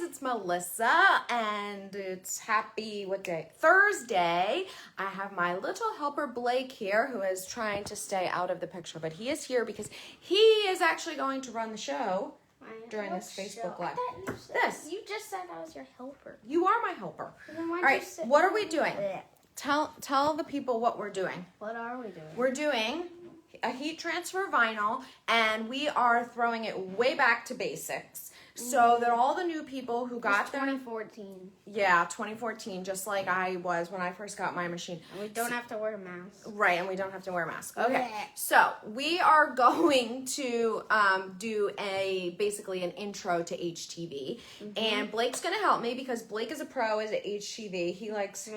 it's Melissa, and it's what day? Thursday. I have my little helper Blake here, who is trying to stay out of the picture, but he is here because he is actually going to run the show during this Facebook Live. You just said I was your helper. You are my helper. All right, what are we doing? Tell the people what we're doing. What are we doing? We're doing a heat transfer vinyl, and we are throwing it way back to basics. So that all the new people who got their 2014. Yeah, 2014, just like I was when I first got my machine. And we don't have to wear a mask. Right, and we don't have to wear a mask. Okay, Yeah. so we are going to do basically an intro to HTV, and Blake's going to help me because Blake is a pro at HTV. He likes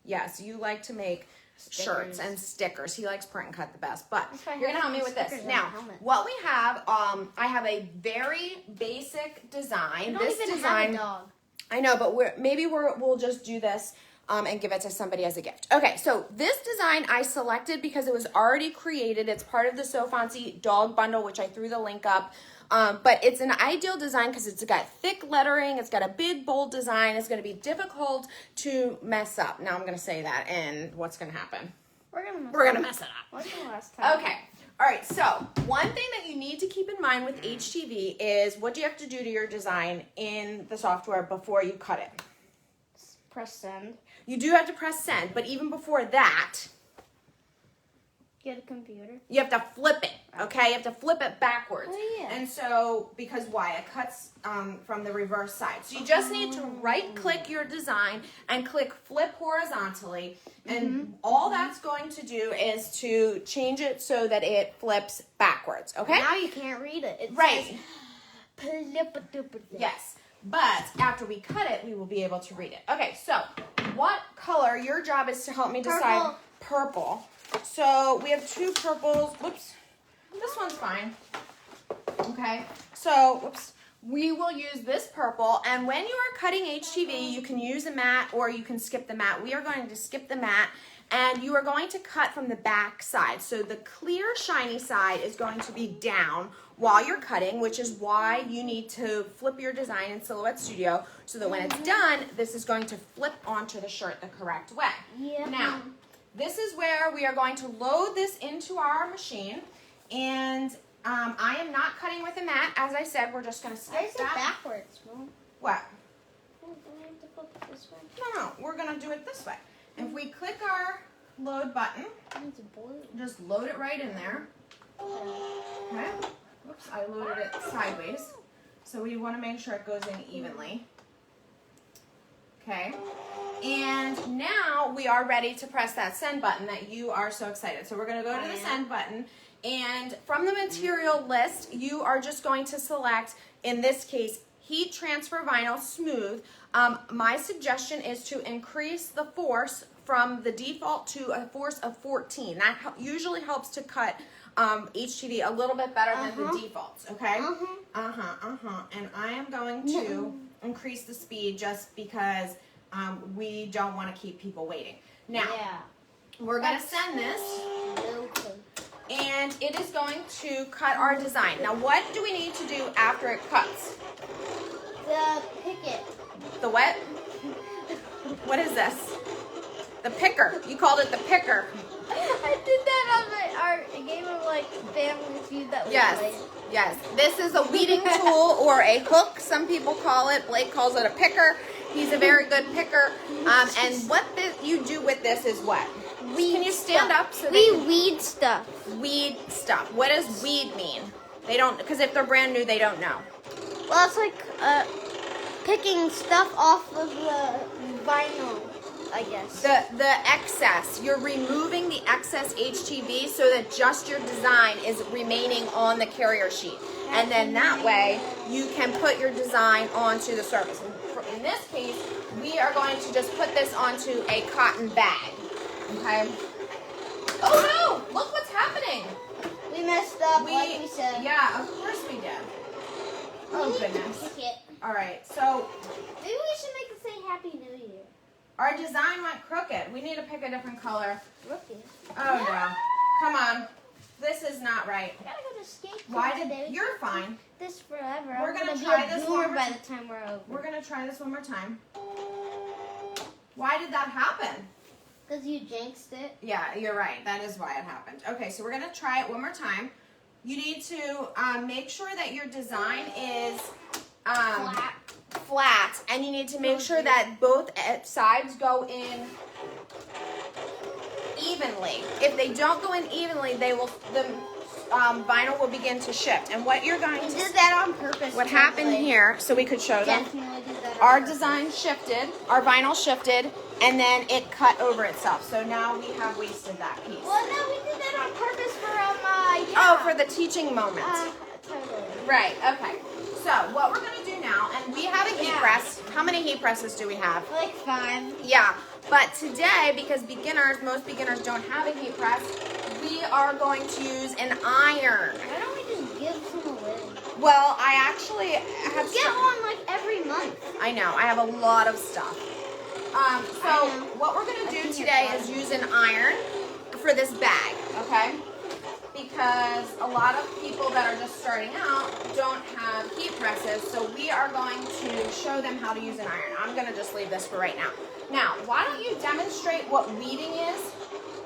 Yes, you like to make shirts and stickers. He likes print and cut the best, but you're gonna help me with this. Now, what we have, I have a very basic design. This design, have a dog. I know, but we'll just do this and give it to somebody as a gift. Okay, so this design I selected because it was already created. It's part of the So Fontsy dog bundle, which I threw the link up. But it's an ideal design because it's got thick lettering. It's got a big, bold design. It's going to be difficult to mess up. Now I'm going to say that, and what's going to happen? We're going to mess it up. What's the last time? Okay. All right. So one thing that you need to keep in mind with HTV is what do you have to do to your design in the software before you cut it? Press send. You do have to press send, but even before that, get a computer. you have to flip it, okay? You have to flip it backwards. Oh, yeah. And so, because why? It cuts from the reverse side. So you just need to right-click your design and click flip horizontally. And all that's going to do is to change it so that it flips backwards, okay? Now you can't read it. It right. says, yes. But after we cut it, we will be able to read it. Okay, so what color? Your job is to help me decide. Purple. So we have two purples. Whoops. This one's fine. Okay. So, whoops. We will use this purple. And when you are cutting HTV, you can use a mat or you can skip the mat. We are going to skip the mat. And you are going to cut from the back side. So the clear, shiny side is going to be down while you're cutting, which is why you need to flip your design in Silhouette Studio so that when it's done, this is going to flip onto the shirt the correct way. Yeah. Now, this is where we are going to load this into our machine, and I am not cutting with a mat. As I said, we're just going to skip that. Why is it backwards, Mom? What? Don't we have to flip it this way? No, we're going to do it this way. If we click our load button, just load it right in there. Okay. Whoops, I loaded it sideways. So we want to make sure it goes in evenly. Okay. And now we are ready to press that send button that you are so excited. So we're going to go to the send button, and from the material list, you are just going to select, in this case, heat transfer vinyl smooth. My suggestion is to increase the force from the default to a force of 14. That usually helps to cut HTV a little bit better than the defaults, okay? And I am going to increase the speed just because we don't want to keep people waiting. Now, we're going to send this, and it is going to cut our design. Now, what do we need to do after it cuts? The picket. The what? What is this? The picker. You called it the picker. I did that on our game of like Family Feud that we played. Yes. This is a weeding tool or a hook, some people call it. Blake calls it a picker. He's a very good picker. And what you do with this is what? Can you stand up? So we weed stuff. Weed stuff. What does weed mean? They don't, because if they're brand new, they don't know. Well, it's like picking stuff off of the vinyl, I guess. The excess. You're removing the excess HTV so that just your design is remaining on the carrier sheet. And then that way, you can put your design onto the surface. In this case, we are going to just put this onto a cotton bag. Okay? Oh no! Look what's happening! We messed up, like we said. Yeah, of course we did. Oh goodness. Alright, so maybe we should make it say Happy New Year. Our design went crooked. We need to pick a different color. Crooked? Oh no. Come on. This is not right. I gotta go to skate. Why today. did you're fine. This forever. We're I'm gonna be try a this boomer one more by time. the time we're over. We're gonna try this one more time. Why did that happen? Because you jinxed it. Yeah, you're right. That is why it happened. Okay, so we're gonna try it one more time. You need to make sure that your design is flat, and you need to make sure that both sides go in evenly. If they don't go in evenly, the vinyl will begin to shift. And what you're going to did that on purpose. what happened here, so we could show them. Definitely did that on Our purpose. design shifted, our vinyl shifted, and then it cut over itself. So now we have wasted that piece. Well, no, we did that on purpose for Oh, for the teaching moment. totally. Right, okay. So what we're gonna do now, and we have a heat press. How many heat presses do we have? Like 5. Yeah, but today, because most beginners don't have a heat press, we are going to use an iron. Why don't we just give some away? Well, I actually have Get one like every month. I know, I have a lot of stuff. So what we're gonna do today is use an iron for this bag, okay? Because a lot of people that are just starting out don't have heat presses, so we are going to show them how to use an iron. I'm gonna just leave this for right now. Now, why don't you demonstrate what weeding is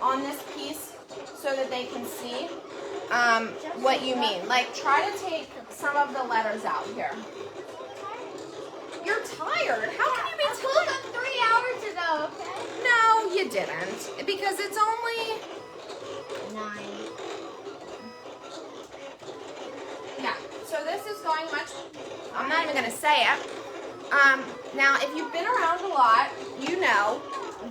on this piece so that they can see what you mean. Like, try to take some of the letters out here. You're tired. How can you be I pulled tired? up 3 hours ago, okay? No, you didn't. Because it's only 9. yeah. So this is going much. I'm not even gonna say it. Now, if you've been around a lot, you know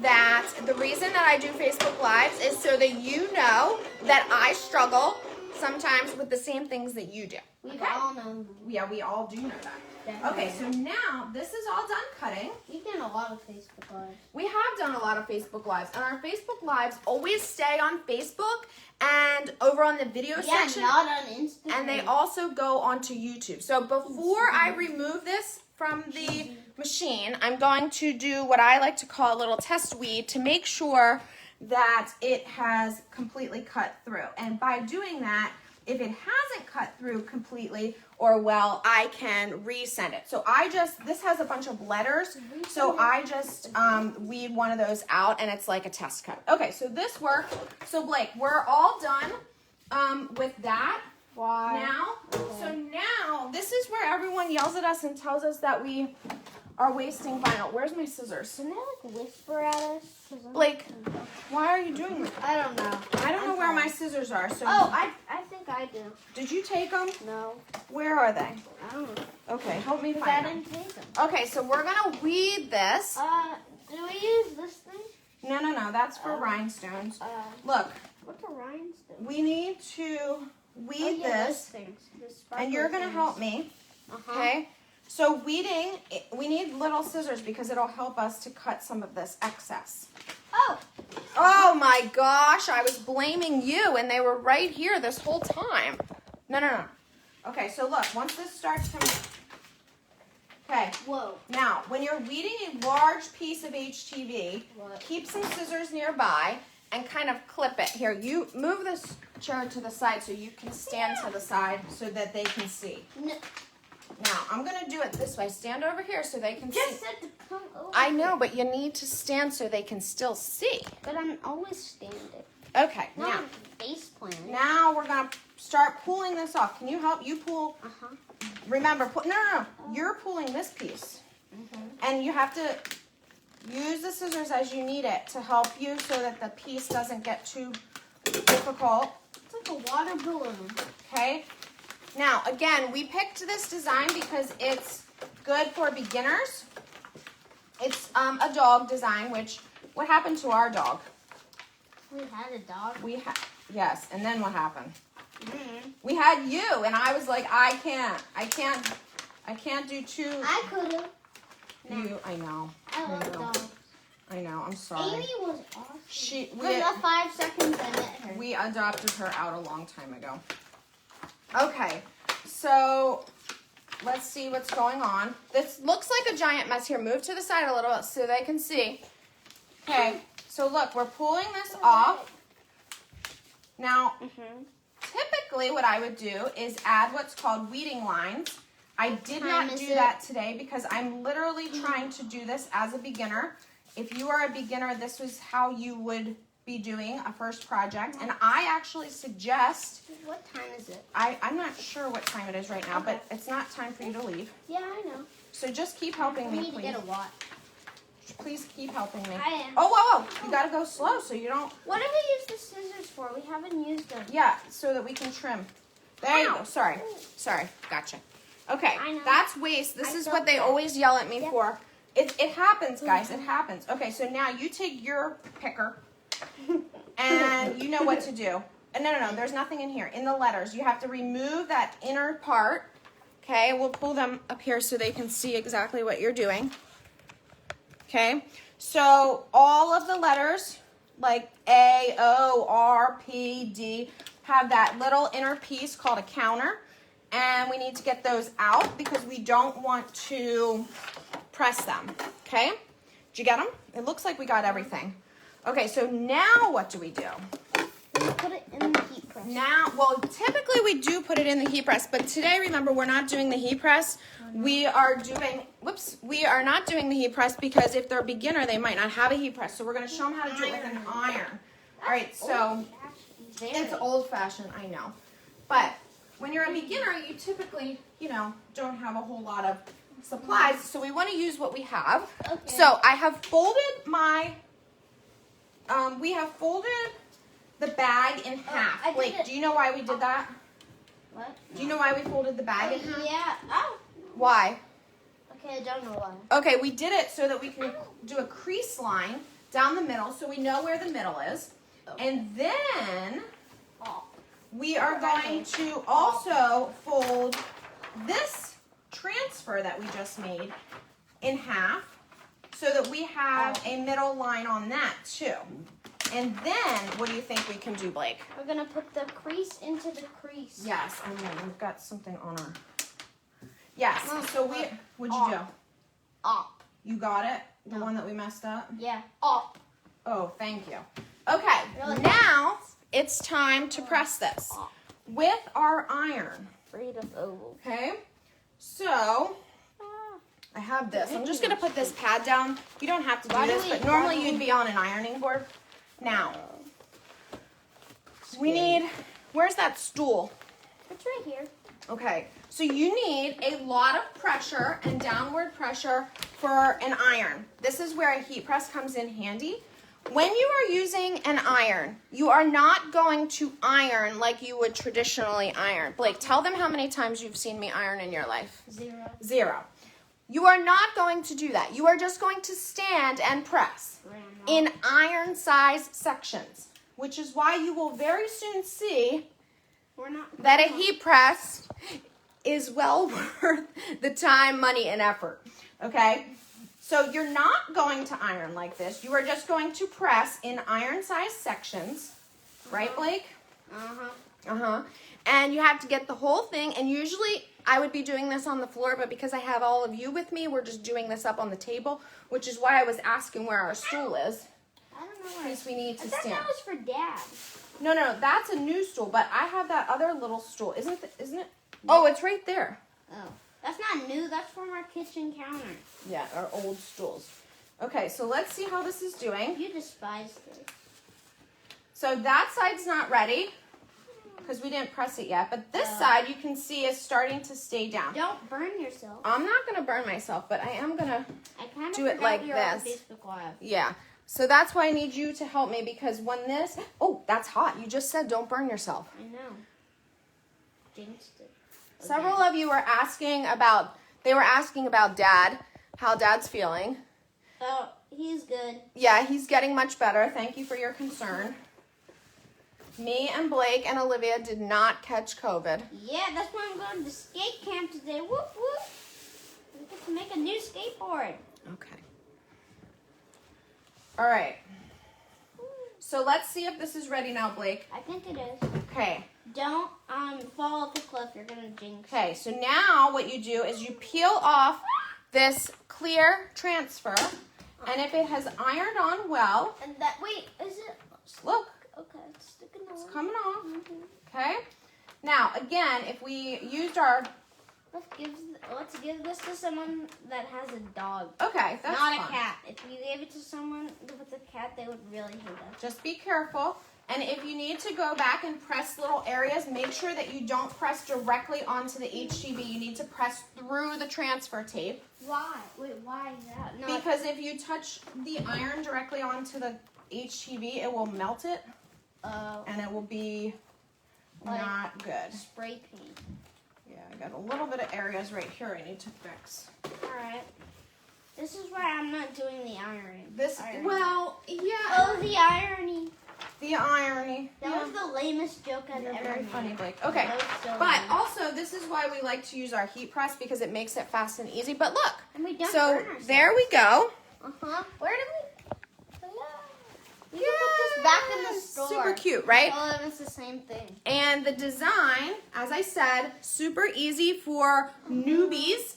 that the reason that I do Facebook Lives is so that you know that I struggle sometimes with the same things that you do. We've Okay? all known. Yeah, we all do know that. Definitely. Okay, so now this is all done cutting. We've done a lot of Facebook Lives. We have done a lot of Facebook Lives, and our Facebook Lives always stay on Facebook and over on the video section. not on Instagram. And they also go onto YouTube. So before I remove this from the machine, I'm going to do what I like to call a little test weed to make sure that it has completely cut through. And by doing that, if it hasn't cut through completely or well, I can resend it. So this has a bunch of letters, so I just weed one of those out, and it's like a test cut. Okay, so this worked. So Blake, we're all done with that. Why? Now, so now, this is where everyone yells at us and tells us that we are wasting vinyl. Where's my scissors? Can they like whisper at us? Blake, why are you doing that? I don't know. I don't know where my scissors are. So Oh, I think I do. did you take them? No. Where are they? I don't know. Okay, help me Because I find them. didn't take them. Okay, so we're gonna weed this. Do we use this thing? No, that's for rhinestones. Look. What's a rhinestone? We need to weed this, Things. and you're gonna help me. Okay. So weeding, we need little scissors because it'll help us to cut some of this excess. Oh. Oh my gosh, I was blaming you and they were right here this whole time. No. Okay, so look, once this starts coming. Okay. Whoa. Now, when you're weeding a large piece of HTV, keep some scissors nearby and kind of clip it. Here, you move this chair to the side so you can stand to the side so that they can see. No. Now, I'm going to do it this way. Stand over here so they can Just see. said to come over. I know, but you need to stand so they can still see. But I'm always standing. Okay, Not now. on face planting. Now we're going to start pulling this off. Can you help? You pull. Remember, no. You're pulling this piece. And you have to use the scissors as you need it to help you so that the piece doesn't get too difficult. It's like a water balloon. Okay? Now, again, we picked this design because it's good for beginners. It's a dog design, which, what happened to our dog? We had a dog. Yes, and then what happened? We had you, and I was like, I can't do two. I could have. I know. I love dogs. I know, I'm sorry. Amy was awesome. For We, the 5 seconds I met her. we adopted her out a long time ago. Okay, so let's see what's going on. This looks like a giant mess here. Move to the side a little bit so they can see. Okay, so look, we're pulling this off. Now, typically what I would do is add what's called weeding lines. I did not do that today because I'm literally trying to do this as a beginner. If you are a beginner, this was how you would be doing a first project. And I actually suggest... What time is it? I'm not sure what time it is right now, but it's not time for you to leave. Yeah, I know. So just keep helping me, I need please. to get a watch. Please keep helping me. I am. Oh, whoa, whoa. You got to go slow so you don't... What do we use the scissors for? We haven't used them. Yeah, so that we can trim. There you go. Sorry. Sorry. Gotcha. Okay, that's waste. This is what they always yell at me for. It happens, guys. It happens. Okay, so now you take your picker and you know what to do. And no, there's nothing in here. In the letters, you have to remove that inner part. Okay, we'll pull them up here so they can see exactly what you're doing. Okay, so all of the letters, like A, O, R, P, D, have that little inner piece called a counter. And we need to get those out because we don't want to press them, okay? Did you get them? It looks like we got everything. Okay, so now what do we do? We put it in the heat press. Now, well, typically we do put it in the heat press, but today, remember, we're not doing the heat press. We are doing, we are not doing the heat press because if they're a beginner, they might not have a heat press. So we're going to show them how to do it with an iron. All right, so it's old-fashioned, I know. But when you're a beginner, you typically, don't have a whole lot of supplies. So we want to use what we have. Okay. So I have folded my, we have folded the bag in half. Blake, do you know why we did that? What? Do you know why we folded the bag in half? Yeah. Oh. Why? Okay, I don't know why. Okay, we did it so that we can do a crease line down the middle so we know where the middle is. Okay. And then we are going to also fold this transfer that we just made in half so that we have a middle line on that too. And then, what do you think we can do, Blake? We're going to put the crease into the crease. Yes, and then we've got something on our... Yes, so we... What'd you do? Up. You got it? The one that we messed up? Yeah. Up. Oh, thank you. Okay, now it's time to press this with our iron. Okay, so I have this. I'm just going to put this pad down. You don't have to do this, but normally you'd be on an ironing board. Now, we need, where's that stool? It's right here. Okay, so you need a lot of pressure and downward pressure for an iron. This is where a heat press comes in handy. When you are using an iron, you are not going to iron like you would traditionally iron. Blake, tell them how many times you've seen me iron in your life. 0. You are not going to do that. You are just going to stand and press in iron size sections, which is why you will very soon see that a heat press is well worth the time, money, and effort. Okay? So you're not going to iron like this. You are just going to press in iron size sections. Right, Blake? And you have to get the whole thing. And usually I would be doing this on the floor, but because I have all of you with me, we're just doing this up on the table, which is why I was asking where our stool is. I don't know in case we need to stand. I thought that was for Dad. No, that's a new stool, but I have that other little stool. Isn't it? Oh, it's right there. Oh. That's not new. That's from our kitchen counter. Yeah, our old stools. Okay, so let's see how this is doing. You despise this. So that side's not ready because we didn't press it yet. But this side, you can see, is starting to stay down. Don't burn yourself. I'm not going to burn myself, but I am going to do it like this. Yeah. So that's why I need you to help me because when this... Oh, that's hot. You just said don't burn yourself. I know. Jinxed it. Okay. Several of you were asking about... They were asking about Dad, how Dad's feeling. Oh, he's good. Yeah, he's getting much better. Thank you for your concern. Me and Blake and Olivia did not catch COVID. Yeah, that's why I'm going to skate camp today. Whoop, whoop. We get to make a new skateboard. Okay. All right. So let's see if this is ready now, Blake. I think it is. Okay. Don't fall off the cliff. You're going to jinx. Okay, so now what you do is you peel off this clear transfer, and if it has ironed on well... And that, wait, is it... Look. Okay, it's sticking on. It's coming off. Okay. Now, again, if we used our... Let's give this to someone that has a dog. Okay, that's not fun. a cat. If you gave it to someone with a cat, they would really hate us. Just be careful. And if you need to go back and press little areas, make sure that you don't press directly onto the HTV. You need to press through the transfer tape. Why? Wait, why is that? No, because if you touch the iron directly onto the HTV, it will melt it. And it will be like not good. Spray paint. Yeah, I got a little bit of areas right here I need to fix. Alright. This is why I'm not doing the ironing. Well, yeah. Oh, the irony. The irony. That was the lamest joke I've ever Very made. funny, Blake. Okay, So but lame. also this is why we like to use our heat press because it makes it fast and easy. But look, And we don't so burn ourselves. there we go. Where did we? Hello. We can put this back in the store. Super cute, right? Oh, and it's the same thing. And the design, as I said, super easy for newbies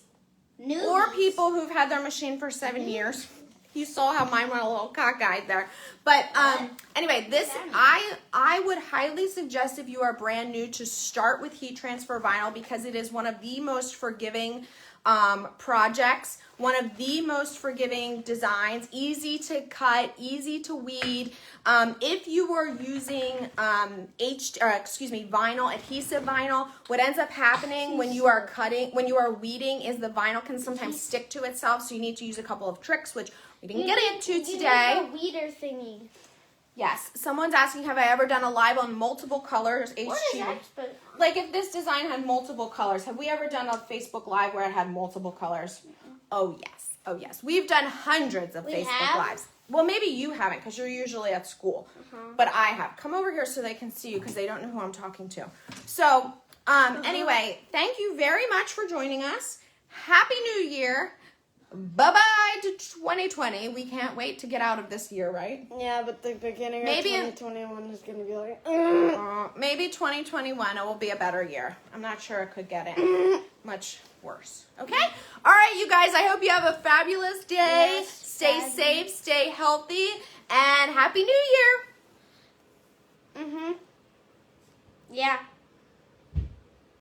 or people who've had their machine for 7 years. You saw how mine went a little cockeyed there. But anyway, this I would highly suggest if you are brand new to start with heat transfer vinyl because it is one of the most forgiving projects, one of the most forgiving designs, easy to cut, easy to weed. If you are using vinyl, adhesive vinyl, what ends up happening when you are cutting, when you are weeding is the vinyl can sometimes stick to itself, so you need to use a couple of tricks, which we didn't get into today. You need a weeder thingy. Yes, someone's asking, have I ever done a live on multiple colors? What is that? Like if this design had multiple colors, have we ever done a Facebook Live where it had multiple colors? Oh yes, oh yes. We've done hundreds of Facebook Lives. Well, maybe you haven't because you're usually at school, but I have. Come over here so they can see you because they don't know who I'm talking to. So anyway, thank you very much for joining us. Happy New Year. Bye-bye to 2020. We can't wait to get out of this year, right? Yeah, but the beginning of 2021 is going to be like... maybe 2021 it will be a better year. I'm not sure it could get any much worse. Okay? All right, you guys. I hope you have a fabulous day. Yes, stay safe, stay healthy, and Happy New Year. Yeah.